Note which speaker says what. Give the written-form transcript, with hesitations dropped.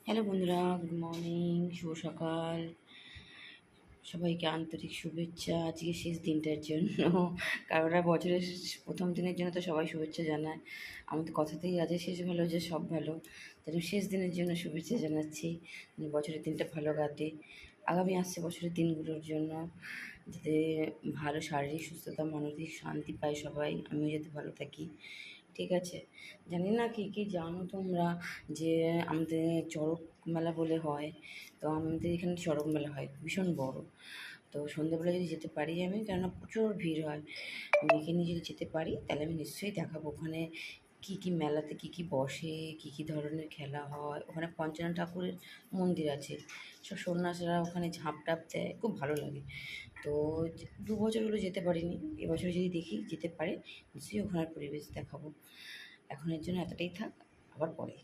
Speaker 1: Hello বন্ধুরা, good morning, শুভ সকাল। সবাইকে আন্তরিক শুভেচ্ছা আজকে শেষ দিনটার জন্য। কারণ বছরের প্রথম দিনের জন্য তো সবাই শুভেচ্ছা জানায়। আমাদের কথাতেই আছে শেষ ভালো যে সব ভালো। তাই শেষ দিনের জন্য শুভেচ্ছা জানাচ্ছি, বছরের দিনটা ভালো কাটে। আগামী আসছে বছরের দিনগুলোর জন্য যাতে ভালো শারীরিক সুস্থতা, মানসিক শান্তি পায় সবাই, আমিও যাতে ভালো থাকি। ঠিক আছে। জানি না কী কী জানো তোমরা, যে আমাদের চড়ক মেলা বলে হয়, তো আমাদের এখানে চড়ক মেলা হয় ভীষণ বড়। তো সন্ধ্যেবেলা যদি যেতে পারি আমি, কেননা প্রচুর ভিড় হয়, মেয়েকে নিয়ে যদি যেতে পারি তাহলে আমি নিশ্চয়ই দেখাবো ওখানে কী কী মেলাতে কী কী বসে, কী কী ধরনের খেলা হয়। ওখানে পঞ্চানন ঠাকুরের মন্দির আছে, সব সন্ন্যাসীরা ওখানে ঝাঁপ টাপ দেয়, খুব ভালো লাগে। তো 2 বছর হলো যেতে পারিনি, এবছর যদি দেখি যেতে পারে নিশ্চয়ই ওখানের পরিবেশ দেখাবো। এখন এর জন্য এতটাই থাক, আবার পরে।